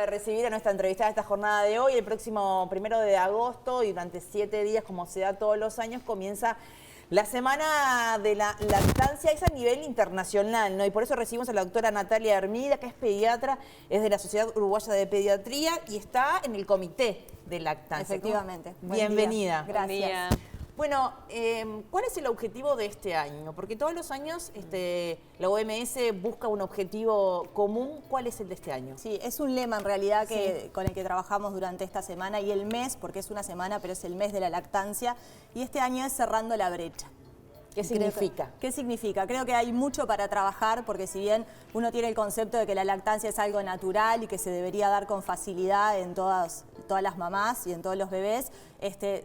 de recibir a nuestra entrevistada de esta jornada de hoy. El próximo 1 de agosto y durante 7 días, como se da todos los años, comienza la Semana de la Lactancia. Es a nivel internacional, ¿no? Y por eso recibimos a la doctora Natalia Hermida, que es pediatra, es de la Sociedad Uruguaya de Pediatría y está en el Comité de Lactancia. Efectivamente. Bienvenida. Gracias. Bueno, ¿cuál es el objetivo de este año? Porque todos los años la OMS busca un objetivo común. ¿Cuál es el de este año? Sí, es un lema en realidad con el que trabajamos durante esta semana y el mes, porque es una semana, pero es el mes de la lactancia. Y este año es Cerrando la Brecha. ¿Qué significa? ¿Qué significa? Creo que hay mucho para trabajar porque si bien uno tiene el concepto de que la lactancia es algo natural y que se debería dar con facilidad en todas las mamás y en todos los bebés,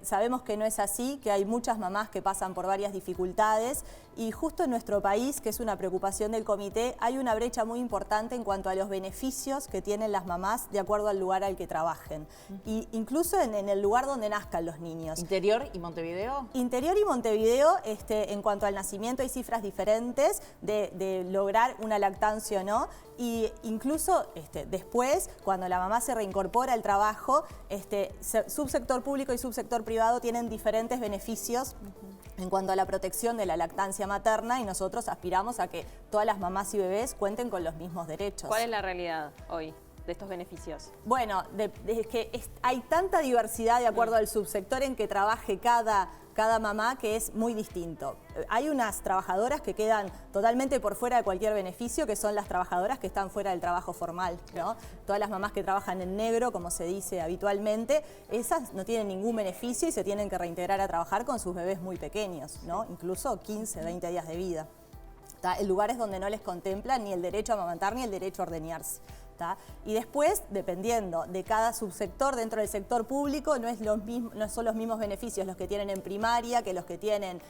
sabemos que no es así, que hay muchas mamás que pasan por varias dificultades y justo en nuestro país, que es una preocupación del comité, hay una brecha muy importante en cuanto a los beneficios que tienen las mamás de acuerdo al lugar al que trabajen. Y incluso en el lugar donde nazcan los niños. ¿Interior y Montevideo? Interior y Montevideo, en cuanto al nacimiento hay cifras diferentes de lograr una lactancia o no. Y incluso después, cuando la mamá se reincorpora al trabajo, subsector público y subsector privado tienen diferentes beneficios en cuanto a la protección de la lactancia materna y nosotros aspiramos a que todas las mamás y bebés cuenten con los mismos derechos. ¿Cuál es la realidad hoy de estos beneficios? Bueno, es que hay tanta diversidad de acuerdo al subsector en que trabaje cada mamá que es muy distinto. Hay unas trabajadoras que quedan totalmente por fuera de cualquier beneficio, que son las trabajadoras que están fuera del trabajo formal, ¿no? Todas las mamás que trabajan en negro, como se dice habitualmente, esas no tienen ningún beneficio y se tienen que reintegrar a trabajar con sus bebés muy pequeños, ¿no? Incluso 15, 20 días de vida. En lugares donde no les contemplan ni el derecho a amamantar ni el derecho a ordeñarse. Y después, dependiendo de cada subsector dentro del sector público, no son los mismos beneficios los que tienen en primaria que los que tienen,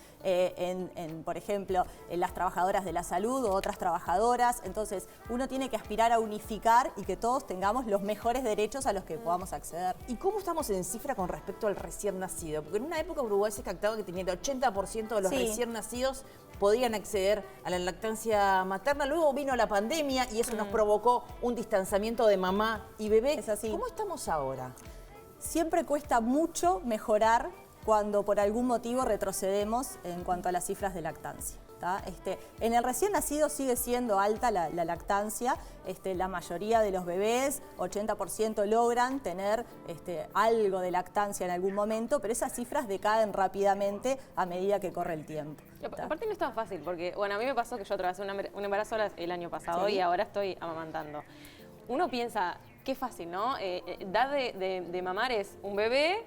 por ejemplo, en las trabajadoras de la salud o otras trabajadoras. Entonces, uno tiene que aspirar a unificar y que todos tengamos los mejores derechos a los que podamos acceder. ¿Y cómo estamos en cifra con respecto al recién nacido? Porque en una época Uruguay se jactaba que tenía el 80% de los recién nacidos podían acceder a la lactancia materna. Luego vino la pandemia y eso nos provocó un distanciamiento de mamá y bebé. Es así. ¿Cómo estamos ahora? Siempre cuesta mucho mejorar cuando por algún motivo retrocedemos en cuanto a las cifras de lactancia. En el recién nacido sigue siendo alta la lactancia. La mayoría de los bebés, 80% logran tener algo de lactancia en algún momento, pero esas cifras decaen rápidamente a medida que corre el tiempo. Aparte no es tan fácil, porque bueno, a mí me pasó que yo atravesé un embarazo el año pasado y ahora estoy amamantando. Uno piensa, qué fácil, ¿no? Dar de mamar es un bebé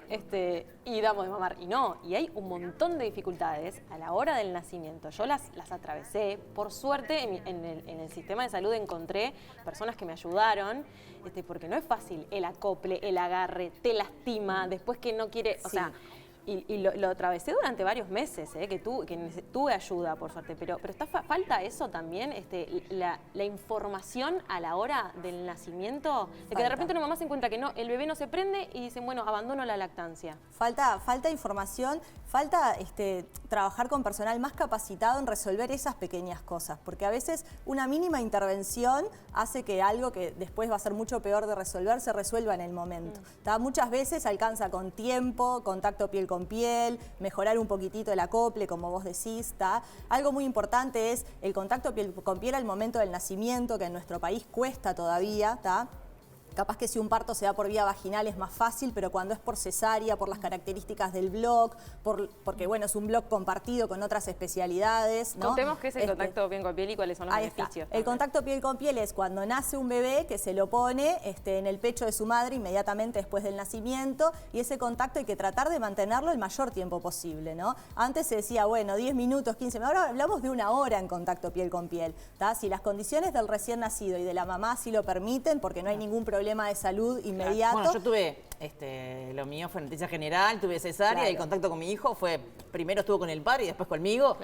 y damos de mamar. Y no, y hay un montón de dificultades a la hora del nacimiento. Yo las atravesé. Por suerte, en el sistema de salud encontré personas que me ayudaron, porque no es fácil el acople, el agarre, te lastima, después que no quiere... O sea, y lo atravesé durante varios meses, que tuve ayuda, por suerte, pero falta eso también, la información a la hora del nacimiento, de que de repente una mamá se encuentra que no, el bebé no se prende y dicen, bueno, abandono la lactancia. Falta información, falta trabajar con personal más capacitado en resolver esas pequeñas cosas, porque a veces una mínima intervención hace que algo que después va a ser mucho peor de resolver, se resuelva en el momento. Muchas veces alcanza con tiempo, contacto piel con piel, mejorar un poquitito el acople, como vos decís. Algo muy importante es el contacto piel con piel al momento del nacimiento, que en nuestro país cuesta todavía. Capaz que si un parto se da por vía vaginal es más fácil, pero cuando es por cesárea, por las características del bloc, porque bueno, es un bloc compartido con otras especialidades, ¿no? Contemos qué es el contacto piel con piel y cuáles son los beneficios. El contacto piel con piel es cuando nace un bebé que se lo pone en el pecho de su madre inmediatamente después del nacimiento, y ese contacto hay que tratar de mantenerlo el mayor tiempo posible, ¿no? Antes se decía, bueno, 10 minutos, 15 minutos, ahora hablamos de 1 hora en contacto piel con piel. Si las condiciones del recién nacido y de la mamá sí lo permiten, porque no hay ningún problema de salud inmediato. Bueno, yo tuve, lo mío fue noticia general, tuve cesárea y el contacto con mi hijo fue, primero estuvo con el padre y después conmigo,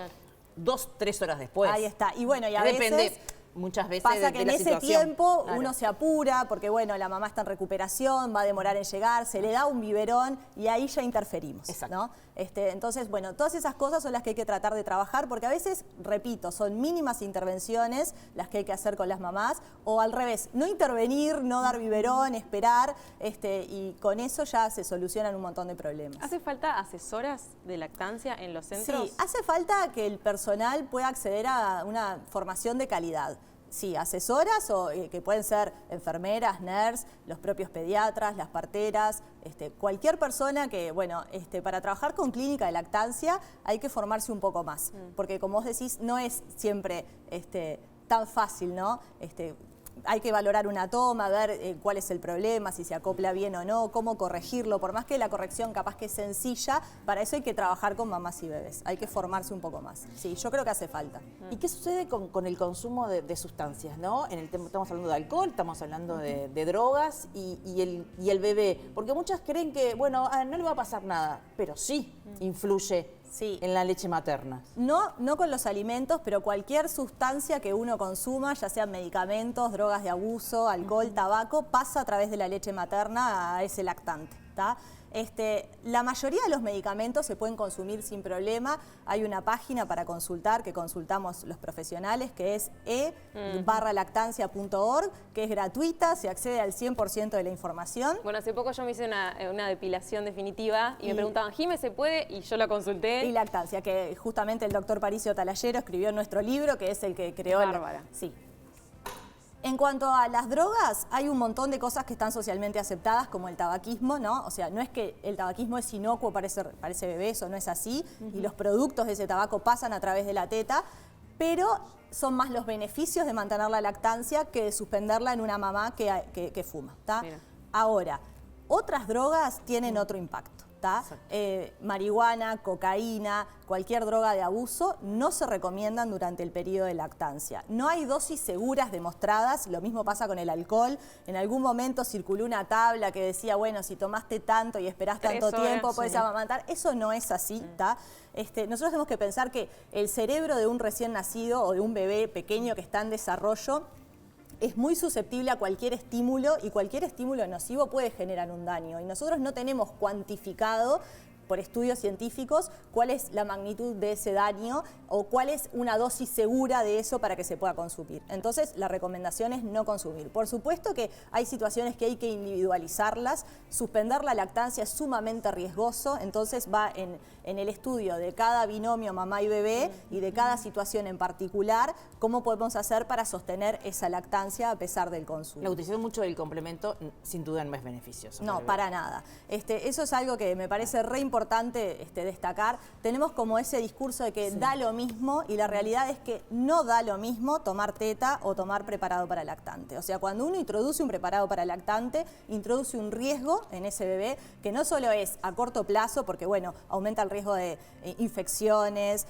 2, 3 horas después. Ahí está. Y bueno, y a veces muchas veces Pasa que de en la ese situación. tiempo Claro. uno se apura porque, bueno, la mamá está en recuperación, va a demorar en llegar, se le da un biberón y ahí ya interferimos, Exacto. ¿no? Entonces, bueno, todas esas cosas son las que hay que tratar de trabajar porque a veces, repito, son mínimas intervenciones las que hay que hacer con las mamás o al revés, no intervenir, no dar biberón, esperar y con eso ya se solucionan un montón de problemas. ¿Hace falta asesoras de lactancia en los centros? Sí, hace falta que el personal pueda acceder a una formación de calidad. Sí, asesoras o que pueden ser enfermeras, nurse, los propios pediatras, las parteras, cualquier persona que, bueno, para trabajar con clínica de lactancia hay que formarse un poco más, porque como vos decís, no es siempre tan fácil, ¿no? Hay que valorar una toma, ver cuál es el problema, si se acopla bien o no, cómo corregirlo. Por más que la corrección capaz que es sencilla, para eso hay que trabajar con mamás y bebés. Hay que formarse un poco más. Sí, yo creo que hace falta. ¿Y qué sucede con el consumo de sustancias, no? Estamos hablando de alcohol, estamos hablando de drogas y el bebé. Porque muchas creen que, bueno, no le va a pasar nada, pero sí influye en la leche materna. No con los alimentos, pero cualquier sustancia que uno consuma, ya sean medicamentos, drogas de abuso, alcohol, tabaco, pasa a través de la leche materna a ese lactante, ¿tá? La mayoría de los medicamentos se pueden consumir sin problema. Hay una página para consultar, que consultamos los profesionales, que es e-lactancia.org, que es gratuita, se accede al 100% de la información. Bueno, hace poco yo me hice una depilación definitiva y me preguntaban, Jime, ¿se puede? Y yo la consulté. Y lactancia, que justamente el doctor Paricio Talayero escribió en nuestro libro, que es el que creó... Bárbara. Sí. En cuanto a las drogas, hay un montón de cosas que están socialmente aceptadas, como el tabaquismo, ¿no? O sea, no es que el tabaquismo es inocuo para ese bebé, eso no es así, y los productos de ese tabaco pasan a través de la teta, pero son más los beneficios de mantener la lactancia que de suspenderla en una mamá que fuma, ¿tá? Ahora, otras drogas tienen otro impacto. Marihuana, cocaína, cualquier droga de abuso no se recomiendan durante el periodo de lactancia. No hay dosis seguras demostradas, lo mismo pasa con el alcohol. En algún momento circuló una tabla que decía, bueno, si tomaste tanto y esperás tanto tiempo, podés amamantar. Eso no es así, ¿tá? Nosotros tenemos que pensar que el cerebro de un recién nacido o de un bebé pequeño que está en desarrollo es muy susceptible a cualquier estímulo y cualquier estímulo nocivo puede generar un daño. Y nosotros no tenemos cuantificado por estudios científicos cuál es la magnitud de ese daño o cuál es una dosis segura de eso para que se pueda consumir. Entonces, la recomendación es no consumir. Por supuesto que hay situaciones que hay que individualizarlas. Suspender la lactancia es sumamente riesgoso, entonces va en el estudio de cada binomio mamá y bebé y de cada situación en particular, cómo podemos hacer para sostener esa lactancia a pesar del consumo. La utilización mucho del complemento, sin duda, no es beneficioso. No, para nada. Eso es algo que me parece re importante destacar. Tenemos como ese discurso de que da lo mismo y la realidad es que no da lo mismo tomar teta o tomar preparado para lactante. O sea, cuando uno introduce un preparado para lactante, introduce un riesgo en ese bebé que no solo es a corto plazo, porque bueno, aumenta el riesgo de infecciones,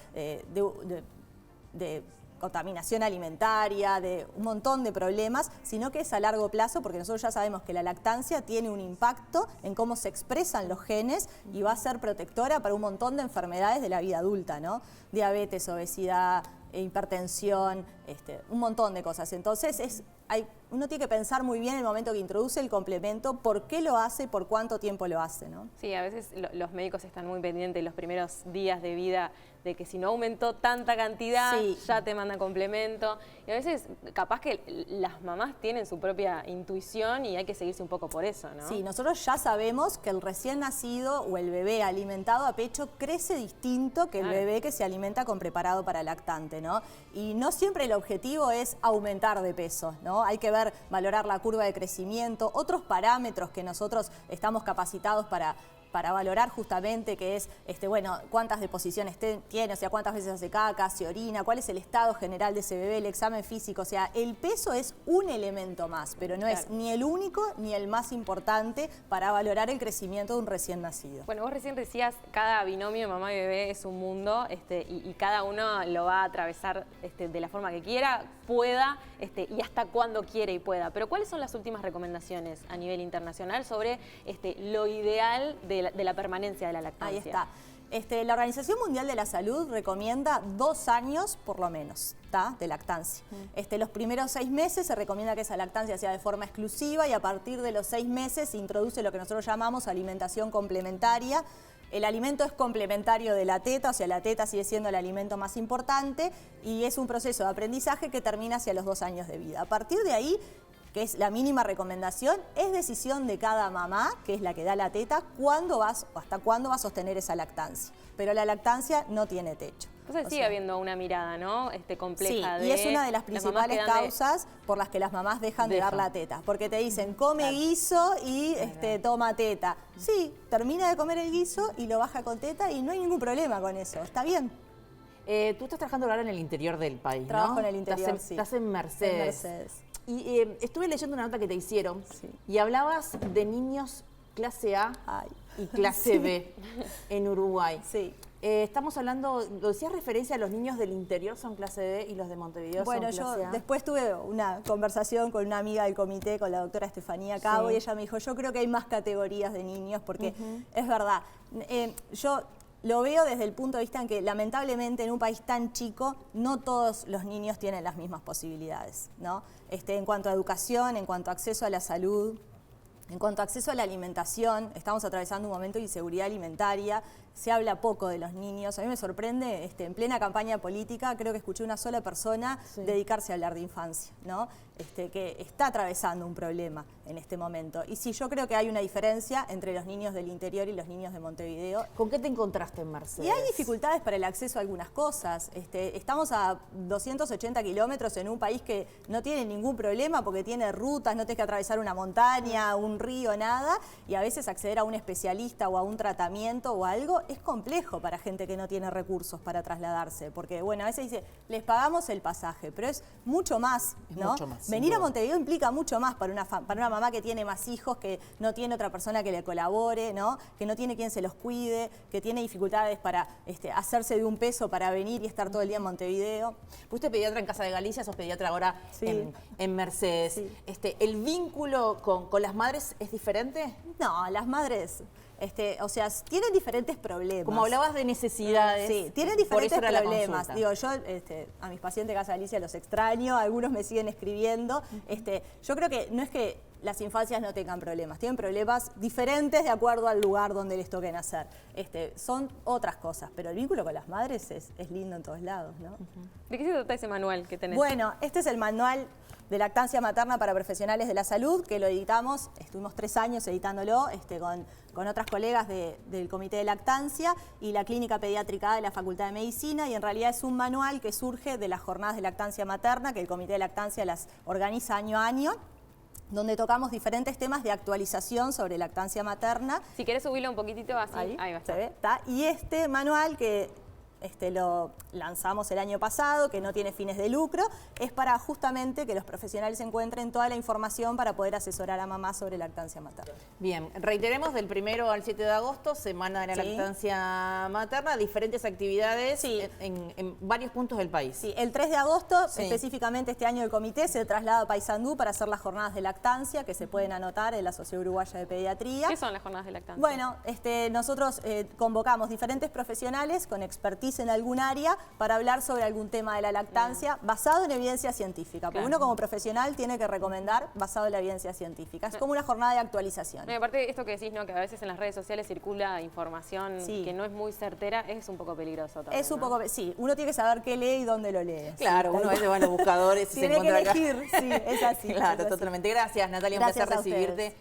de contaminación alimentaria, de un montón de problemas, sino que es a largo plazo porque nosotros ya sabemos que la lactancia tiene un impacto en cómo se expresan los genes y va a ser protectora para un montón de enfermedades de la vida adulta, ¿no? Diabetes, obesidad, hipertensión, un montón de cosas. Entonces uno tiene que pensar muy bien en el momento que introduce el complemento, por qué lo hace y por cuánto tiempo lo hace, ¿no? Sí, a veces los médicos están muy pendientes los primeros días de vida de que si no aumentó tanta cantidad, ya te mandan complemento. Y a veces capaz que las mamás tienen su propia intuición y hay que seguirse un poco por eso, ¿no? Sí, nosotros ya sabemos que el recién nacido o el bebé alimentado a pecho crece distinto que el bebé que se alimenta con preparado para lactante, ¿no? Y no siempre el objetivo es aumentar de peso, ¿no? Hay que valorar la curva de crecimiento, otros parámetros que nosotros estamos capacitados para valorar justamente, que es, bueno, cuántas deposiciones tiene, o sea, cuántas veces hace caca, se orina, cuál es el estado general de ese bebé, el examen físico, o sea, el peso es un elemento más, pero no es ni el único ni el más importante para valorar el crecimiento de un recién nacido. Bueno, vos recién decías, cada binomio mamá y bebé es un mundo, y cada uno lo va a atravesar de la forma que quiera, pueda, y hasta cuando quiere y pueda. Pero ¿cuáles son las últimas recomendaciones a nivel internacional sobre lo ideal de la permanencia de la lactancia? Ahí está. La Organización Mundial de la Salud recomienda 2 años por lo menos, ¿tá? De lactancia. Los primeros 6 meses se recomienda que esa lactancia sea de forma exclusiva y a partir de los 6 meses se introduce lo que nosotros llamamos alimentación complementaria. El alimento es complementario de la teta, o sea, la teta sigue siendo el alimento más importante y es un proceso de aprendizaje que termina hacia los 2 años de vida. A partir de ahí, que es la mínima recomendación, es decisión de cada mamá, que es la que da la teta, hasta cuándo va a sostener esa lactancia. Pero la lactancia no tiene techo. Entonces sigue habiendo una mirada, ¿no? Compleja. Sí, y es una de las principales causas por las que las mamás dejan de dar la teta. Porque te dicen, come guiso y toma teta. Sí, termina de comer el guiso y lo baja con teta y no hay ningún problema con eso. Está bien. Tú estás trabajando ahora en el interior del país, ¿no? Trabajo en el interior, sí. Estás en Mercedes. En Mercedes. Y estuve leyendo una nota que te hicieron y hablabas de niños clase A y clase B en Uruguay. Sí. Estamos hablando, decías referencia a los niños del interior son clase B y los de Montevideo son clase A. Bueno, yo después tuve una conversación con una amiga del comité, con la doctora Estefanía Cabo, y ella me dijo, yo creo que hay más categorías de niños, porque es verdad, yo lo veo desde el punto de vista en que lamentablemente en un país tan chico no todos los niños tienen las mismas posibilidades, ¿no? En cuanto a educación, en cuanto a acceso a la salud, en cuanto a acceso a la alimentación, estamos atravesando un momento de inseguridad alimentaria, se habla poco de los niños. A mí me sorprende, en plena campaña política, creo que escuché una sola persona dedicarse a hablar de infancia, ¿no? Que está atravesando un problema en este momento. Y sí, yo creo que hay una diferencia entre los niños del interior y los niños de Montevideo. ¿Con qué te encontraste en Mercedes? Y hay dificultades para el acceso a algunas cosas. Estamos a 280 kilómetros en un país que no tiene ningún problema porque tiene rutas, no tienes que atravesar una montaña, un río, nada. Y a veces acceder a un especialista o a un tratamiento o algo es complejo para gente que no tiene recursos para trasladarse. Porque, bueno, a veces dice, les pagamos el pasaje, pero es mucho más, ¿no? Mucho más. Venir a Montevideo implica mucho más para una mamá que tiene más hijos, que no tiene otra persona que le colabore, ¿no? Que no tiene quien se los cuide, que tiene dificultades para hacerse de un peso para venir y estar todo el día en Montevideo. Fuiste pediatra en Casa de Galicia, sos pediatra ahora en Mercedes. Sí. ¿El vínculo con las madres es diferente? No, las madres... o sea, tienen diferentes problemas. Como hablabas de necesidades. Sí, tienen diferentes problemas. Digo, yo a mis pacientes de Casa Galicia los extraño, algunos me siguen escribiendo. Yo creo que no es que las infancias no tengan problemas, tienen problemas diferentes de acuerdo al lugar donde les toque nacer. Son otras cosas, pero el vínculo con las madres es lindo en todos lados, ¿no? ¿De qué se trata ese manual que tenés? Bueno, este es el manual de lactancia materna para profesionales de la salud, que lo editamos, estuvimos 3 años editándolo con otras colegas del Comité de Lactancia y la Clínica Pediátrica de la Facultad de Medicina, y en realidad es un manual que surge de las jornadas de lactancia materna, que el Comité de Lactancia las organiza año a año, donde tocamos diferentes temas de actualización sobre lactancia materna. Si querés subirlo un poquitito así, ahí va a estar. ¿Se ve? ¿Tá? Y este manual que lo lanzamos el año pasado, que no tiene fines de lucro, es para justamente que los profesionales encuentren toda la información para poder asesorar a mamás sobre lactancia materna. Bien, reiteremos, del 1 al 7 de agosto, Semana de la Lactancia Materna, diferentes actividades en varios puntos del país. Sí, el 3 de agosto, específicamente este año el comité se traslada a Paysandú para hacer las jornadas de lactancia, que se pueden anotar en la Sociedad Uruguaya de Pediatría. ¿Qué son las jornadas de lactancia? Bueno, nosotros convocamos diferentes profesionales con expertise en algún área para hablar sobre algún tema de la lactancia basado en evidencia científica. Porque uno como profesional tiene que recomendar basado en la evidencia científica. Es como una jornada de actualización. No, y aparte esto que decís, ¿no? Que a veces en las redes sociales circula información que no es muy certera, es un poco peligroso también. Es un poco, sí, uno tiene que saber qué lee y dónde lo lee. Claro, uno a veces va a los buscadores y se encuentra acá. Tiene que elegir, sí, es así. Claro, totalmente. Gracias, Natalia, un placer recibirte.